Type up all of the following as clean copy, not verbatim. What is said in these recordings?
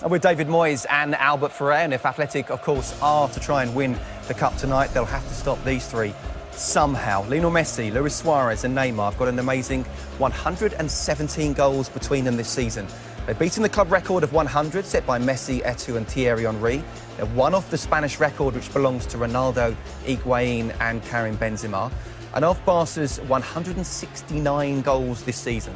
With David Moyes and Albert Ferrer, and if Athletic, of course, are to try and win the Cup tonight, they'll have to stop these three somehow. Lionel Messi, Luis Suarez and Neymar have got an amazing 117 goals between them this season. They've beaten the club record of 100 set by Messi, Eto'o and Thierry Henry. They're one off the Spanish record which belongs to Ronaldo, Higuain and Karim Benzema. And of Barca's 169 goals this season,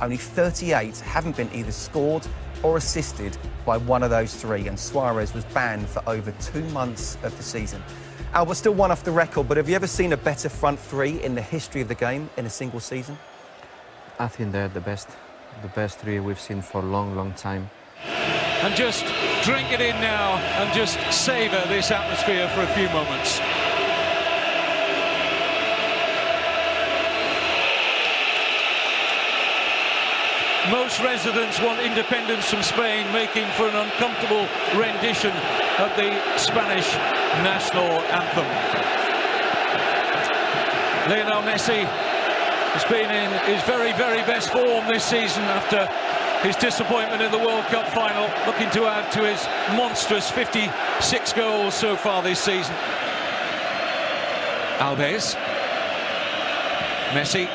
only 38 haven't been either scored or assisted by one of those three, and Suarez was banned for over 2 months of the season. Albert still one off the record, but have you ever seen a better front three in the history of the game in a single season? I think they're the best three we've seen for a long time. And just drink it in now and just savour this atmosphere for a few moments. Most residents want independence from Spain, making for an uncomfortable rendition of the Spanish national anthem. Lionel Messi has been in his very best form this season after his disappointment in the World Cup final, looking to add to his monstrous 56 goals so far this season. Alves, Messi.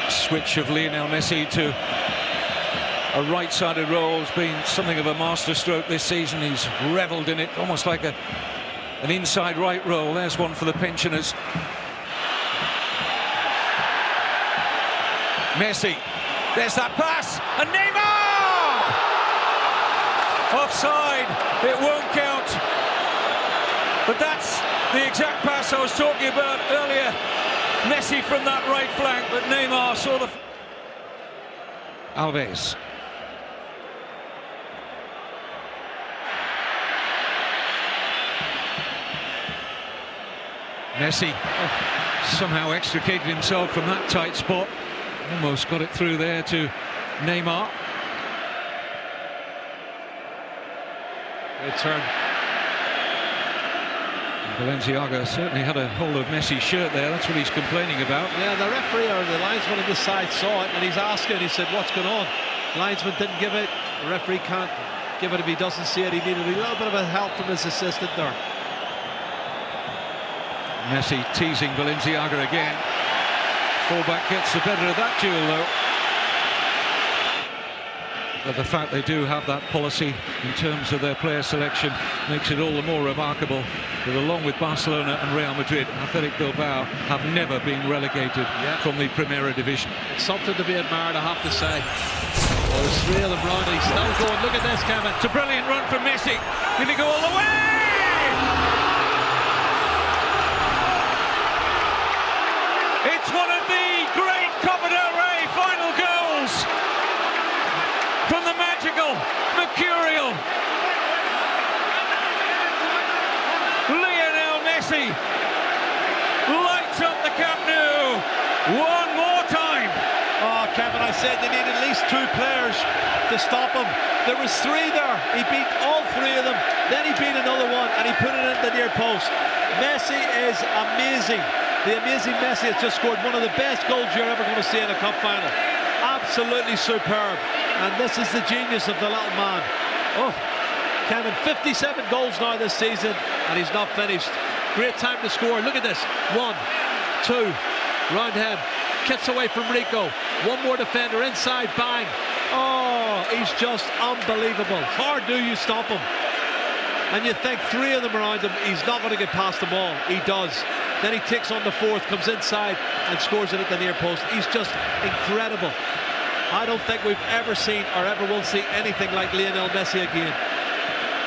Switch of Lionel Messi to a right-sided role has been something of a masterstroke this season. He's revelled in it, almost like an inside right role. There's one for the pensioners. Messi, there's that pass, and Neymar! Offside, it won't count. But that's the exact pass I was talking about earlier. Messi from that right flank, but Neymar saw the... Alves. Messi somehow extricated himself from that tight spot. Almost got it through there to Neymar. Good turn. Balenciaga certainly had a hold of Messi's shirt there. That's what he's complaining about. Yeah, the referee or the linesman on this side saw it, and he's asking. He said, "What's going on?" The linesman didn't give it. The referee can't give it if he doesn't see it. He needed a little bit of a help from his assistant there. Messi teasing Balenciaga again. Fullback gets the better of that duel, though. But the fact they do have that policy in terms of their player selection makes it all the more remarkable that along with Barcelona and Real Madrid, Athletic Bilbao have never been relegated from the Primera Division. It's something to be admired, I have to say. Oh, there's three of them running. He's still going. Look at this, Kevin. It's a brilliant run from Messi. Did he go all the way? It's one of the great Copa del Rey final goals from the magical, mercurial Lionel Messi. Lights up the Camp Nou one more time. Oh, Kevin, I said they need at least two players to stop him. There was three there. He beat all three of them. Then he beat another one, and he put it in the near post. Messi is amazing. The amazing Messi has just scored one of the best goals you're ever going to see in a cup final. Absolutely superb. And this is the genius of the little man. Oh, Kevin, 57 goals now this season, and he's not finished. Great time to score. Look at this. 1, 2, round him. Kicks away from Rico. One more defender inside, bang. Oh, he's just unbelievable. How do you stop him? And you think three of them around him, he's not going to get past them all. He does. Then he takes on the fourth, comes inside and scores it at the near post. He's just incredible. I don't think we've ever seen or ever will see anything like Lionel Messi again.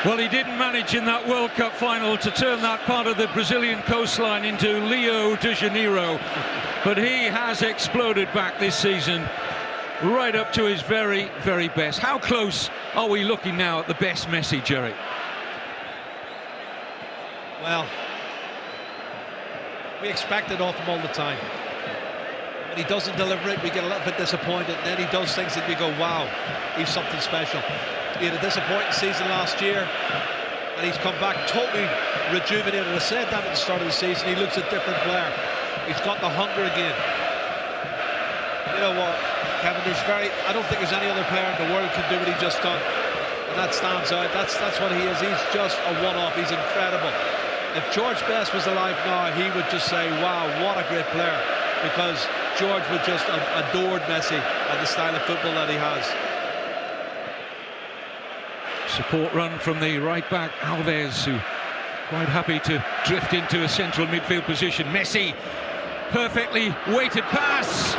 Well, he didn't manage in that World Cup final to turn that part of the Brazilian coastline into Rio de Janeiro, but he has exploded back this season, right up to his very best. How close are we looking now at the best Messi, Jerry? Well, we expect it of him all the time. When he doesn't deliver it, we get a little bit disappointed. Then he does things that we go, wow, he's something special. He had a disappointing season last year, and he's come back totally rejuvenated. I said that at the start of the season. He looks a different player. He's got the hunger again. You know what? Kevin, I don't think there's any other player in the world can do what he just done. And that stands out. That's what he is. He's just a one-off. He's incredible. If George Best was alive now, he would just say, wow, what a great player. Because George would just have adored Messi and the style of football that he has. Support run from the right back, Alves, who quite happy to drift into a central midfield position. Messi, perfectly weighted pass.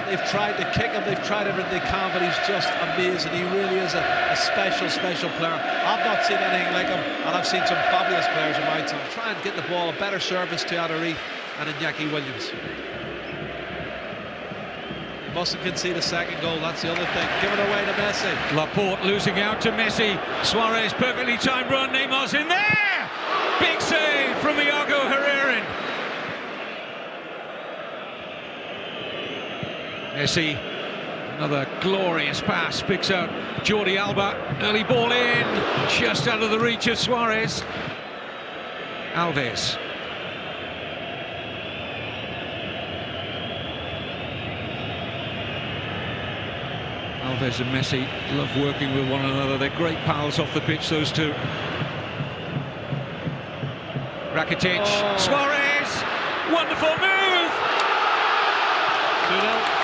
They've tried to kick him, they've tried everything they can, but he's just amazing. He really is a special player. I've not seen anything like him, and I've seen some fabulous players in my time. Try and get the ball, a better service to Adariz and Iñaki Williams. He mustn't concede a second goal, that's the other thing. Give it away to Messi. Laporte losing out to Messi. Suarez, perfectly timed run. Neymar's in there! Big save from Iago Herrerin. Messi, another glorious pass, picks out Jordi Alba, early ball in, just out of the reach of Suarez. Alves. Alves and Messi love working with one another, they're great pals off the pitch, those two. Rakitic, Suarez, wonderful move! 2-0.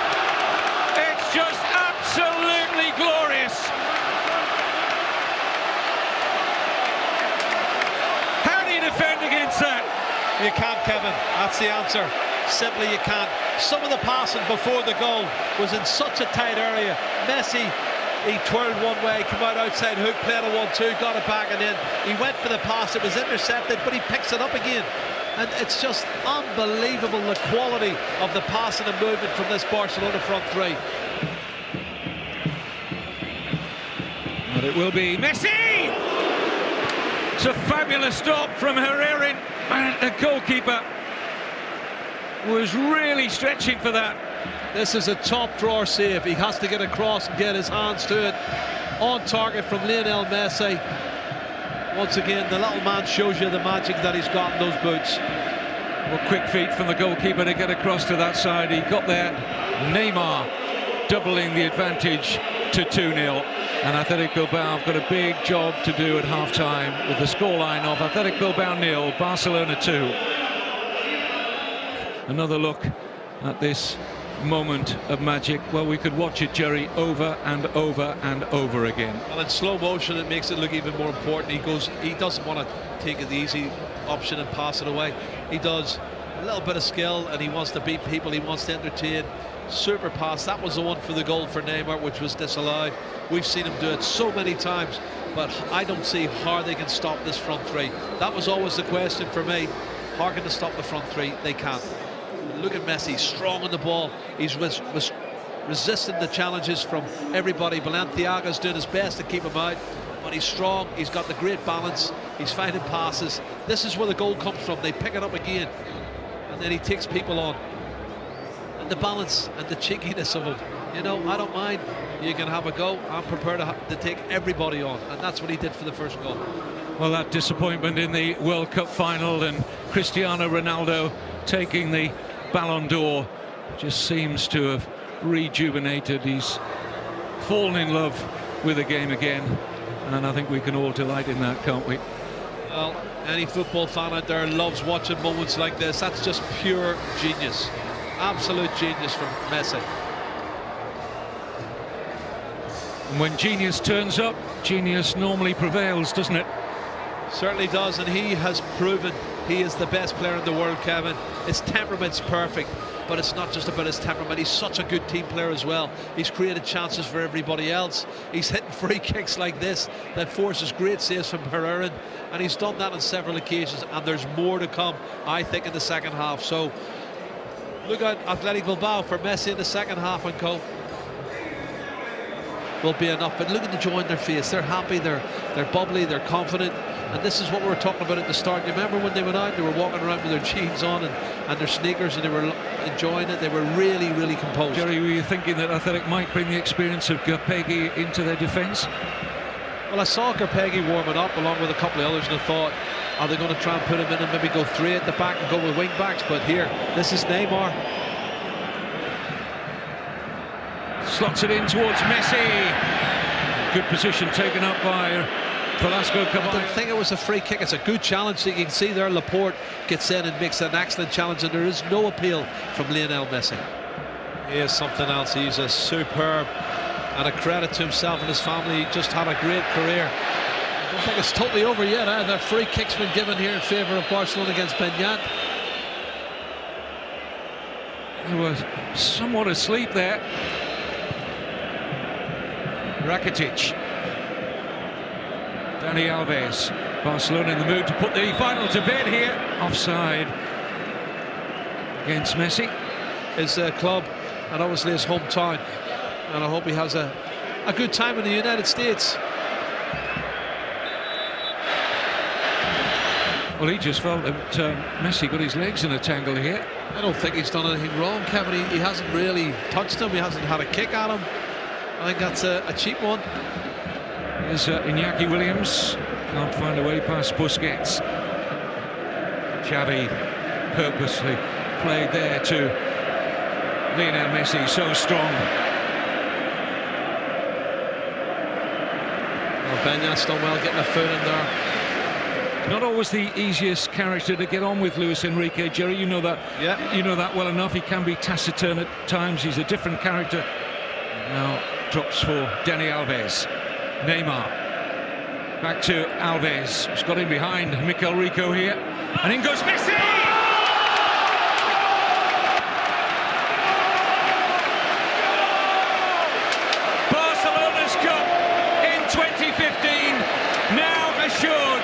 It's just absolutely glorious. How do you defend against that? You can't, Kevin. That's the answer. Simply you can't. Some of the passing before the goal was in such a tight area. Messi, he twirled one way, came out outside hook, played a 1-2, got it back and in. He went for the pass, it was intercepted, but he picks it up again. And it's just unbelievable, the quality of the passing and movement from this Barcelona front three. But it will be Messi! It's a fabulous stop from Herrerin, and the goalkeeper was really stretching for that. This is a top drawer save. He has to get across and get his hands to it. On target from Lionel Messi. Once again, the little man shows you the magic that he's got in those boots. Well, quick feet from the goalkeeper to get across to that side. He got there. Neymar doubling the advantage to 2-0. And Athletic Bilbao have got a big job to do at half-time with the scoreline of Athletic Bilbao 0, Barcelona 2. Another look at this moment of magic. Well, we could watch it, Jerry, over and over and over again. And in slow motion, it makes it look even more important. He doesn't want to take the easy option and pass it away. He does a little bit of skill, and he wants to beat people, he wants to entertain. Super pass, that was the one for the goal for Neymar, which was disallowed. We've seen him do it so many times, but I don't see how they can stop this front three. That was always the question for me. How can they stop the front three? They can't. Look at Messi, strong on the ball. He's resisting the challenges from everybody. Balenciaga's doing his best to keep him out, but he's strong, he's got the great balance, he's finding passes. This is where the goal comes from. They pick it up again, and then he takes people on. And the balance and the cheekiness of him, you know, I don't mind. You can have a go. I'm prepared to take everybody on, and that's what he did for the first goal. Well, that disappointment in the World Cup final and Cristiano Ronaldo taking the Ballon d'Or just seems to have rejuvenated. He's fallen in love with the game again, and I think we can all delight in that, can't we? Well, any football fan out there loves watching moments like this. That's just pure genius, absolute genius from Messi. And when genius turns up, genius normally prevails, doesn't it? Certainly does, and he has proven he is the best player in the world, Kevin. His temperament's perfect, but it's not just about his temperament. He's such a good team player as well. He's created chances for everybody else. He's hitting free kicks like this that forces great saves from Herrerin, and he's done that on several occasions, and there's more to come, I think, in the second half. So look out, Athletic Bilbao, for Messi in the second half and co. Will be enough, but look at the joy in their face. They're happy, they're bubbly, they're confident, and this is what we were talking about at the start. You remember when they went out, they were walking around with their jeans on and their sneakers, and they were enjoying it. They were really, really composed. Jerry, were you thinking that Athletic might bring the experience of Garpegui into their defence? Well, I saw Garpegui warming up along with a couple of others, and I thought, are they going to try and put him in and maybe go three at the back and go with wing backs? But here, this is Neymar. Slots it in towards Messi. Good position taken up by Velasco I Caballo. don't think it was a free kick. It's a good challenge. You can see there Laporte gets in and makes an excellent challenge, and there is no appeal from Lionel Messi. He is something else. He's a superb, and a credit to himself and his family. He just had a great career. I don't think it's totally over yet. The free kick's been given here in favour of Barcelona against Beñat. He was somewhat asleep there. Rakitic. Dani Alves. Barcelona in the mood to put the final to bed here. Offside against Messi. His club, and obviously his hometown, and I hope he has a good time in the United States. Well, he just felt that Messi got his legs in a tangle here. I don't think he's done anything wrong, Kevin. He hasn't really touched him. He hasn't had a kick at him. I think that's a cheap one. Here's Iñaki Williams. Can't find a way past Busquets. Xavi purposely played there to Lionel Messi, so strong. Well, Beñat's done well getting a foot in there. Not always the easiest character to get on with, Luis Enrique. Jerry, you know that. Yeah. You know that well enough. He can be taciturn at times. He's a different character. Now drops for Dani Alves. Neymar. Back to Alves. He's got him behind Mikel Rico here. And in goes Messi! Barcelona's Cup in 2015 now assured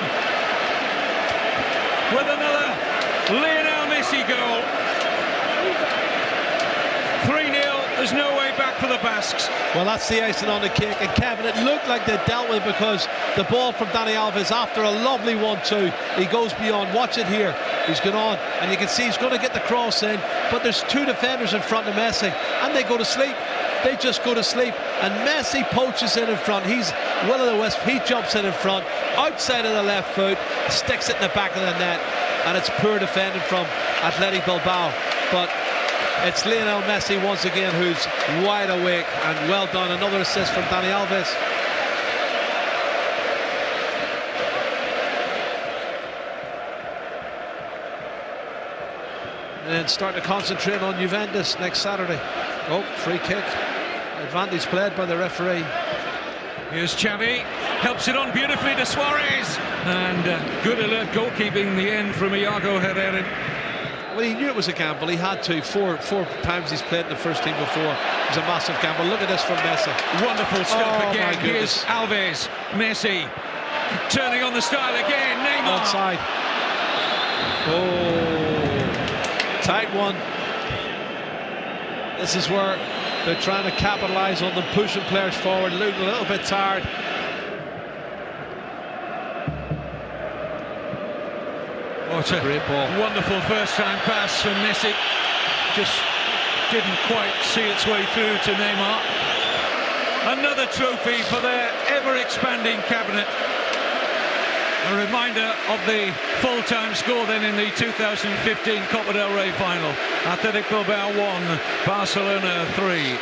with another Lionel Messi goal. 3-0. There's no way back for the Basques. Well, that's the icing on the cake, and Kevin, it looked like they dealt with it because the ball from Dani Alves, after a lovely 1-2, he goes beyond. Watch it here. He's gone on, and you can see he's going to get the cross in, but there's two defenders in front of Messi, and they go to sleep. They just go to sleep, and Messi poaches in front. He's will o' the wisp. He jumps in front, outside of the left foot, sticks it in the back of the net, and it's poor defending from Athletic Bilbao. But it's Lionel Messi once again who's wide awake, and well done. Another assist from Dani Alves. And starting to concentrate on Juventus next Saturday. Oh, free kick. Advantage played by the referee. Here's Xavi, helps it on beautifully to Suarez, and good alert goalkeeping in the end from Iago Herrera. Well, he knew it was a gamble. He had to. Four times he's played in the first team before. It was a massive gamble. Look at this from Messi. Wonderful stop again. My goodness. Here's Alves, Messi, turning on the style again. Neymar. Offside. Oh, tight one. This is where they're trying to capitalise on them, pushing players forward, looking a little bit tired. What a great ball. Wonderful first-time pass from Messi. Just didn't quite see its way through to Neymar. Another trophy for their ever-expanding cabinet. A reminder of the full-time score then in the 2015 Copa del Rey final. Athletic Bilbao 1, Barcelona 3.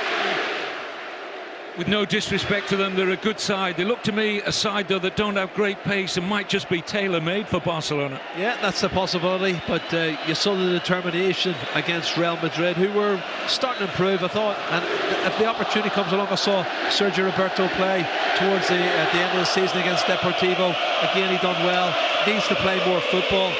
With no disrespect to them, they're a good side. They look to me a side, though, that don't have great pace and might just be tailor-made for Barcelona. Yeah, that's a possibility, but you saw the determination against Real Madrid, who were starting to improve, I thought, and if the opportunity comes along, I saw Sergio Roberto play towards the end of the season against Deportivo. Again, he done well, needs to play more football.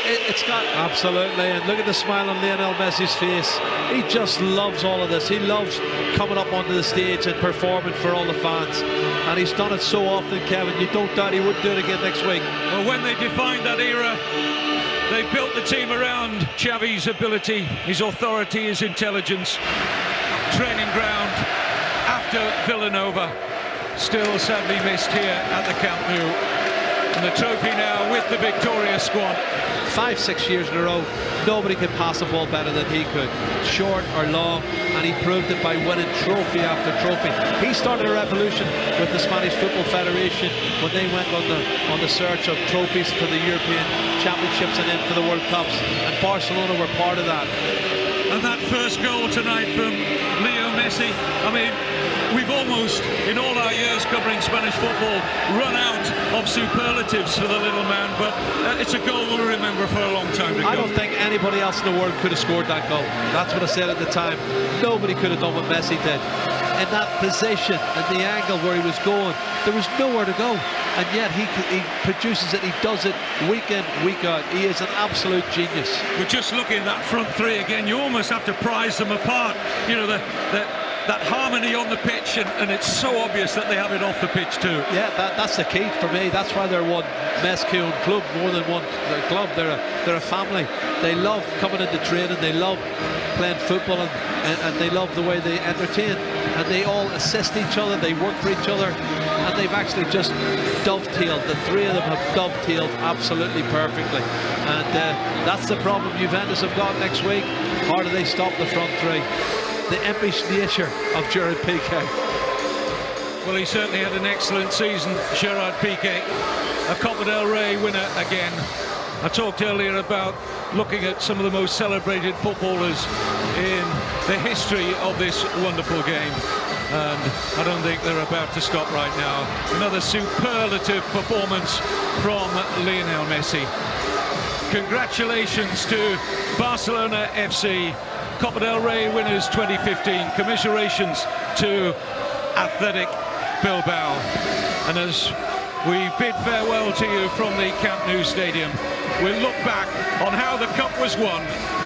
It's got absolutely, and look at the smile on Lionel Messi's face. He just loves all of this. He loves coming up onto the stage and performing for all the fans, and he's done it so often, Kevin. You don't doubt he would do it again next week. Well, when they defined that era, they built the team around Xavi's ability, his authority, his intelligence. Training ground after Villanova, still sadly missed here at the Camp Nou. And the trophy now with the Victoria squad. 5-6 years in a row, nobody could pass the ball better than he could, short or long, and he proved it by winning trophy after trophy. He started a revolution with the Spanish Football Federation when they went on the search of trophies for the European Championships and then for the World Cups, and Barcelona were part of that. And that first goal tonight from Leo Messi Messi. I mean, we've almost, in all our years covering Spanish football, run out of superlatives for the little man, but it's a goal we'll remember for a long time to come. I don't think anybody else in the world could have scored that goal. That's what I said at the time. Nobody could have done what Messi did. In that position and the angle where he was going, there was nowhere to go, and yet he produces it. He does it week in, week out. He is an absolute genius. We're just looking at that front three again. You almost have to prize them apart. You know, that harmony on the pitch, and it's so obvious that they have it off the pitch too. Yeah, that's the key for me. That's why they're one masculine club more than one club. They're a family. They love coming into training. They love playing football, and they love the way they entertain. And they all assist each other. They work for each other, and they've actually just dovetailed. The three of them have dovetailed absolutely perfectly. And that's the problem Juventus have got next week. How do they stop the front three? The impish nature of Gerard Piqué. Well, he certainly had an excellent season, Gerard Piqué, a Copa del Rey winner again. I talked earlier about looking at some of the most celebrated footballers in the history of this wonderful game, and I don't think they're about to stop right now. Another superlative performance from Lionel Messi. Congratulations to Barcelona FC, Copa del Rey winners 2015. Commiserations to Athletic Bilbao. And as we bid farewell to you from the Camp Nou Stadium, we'll look back on how the cup was won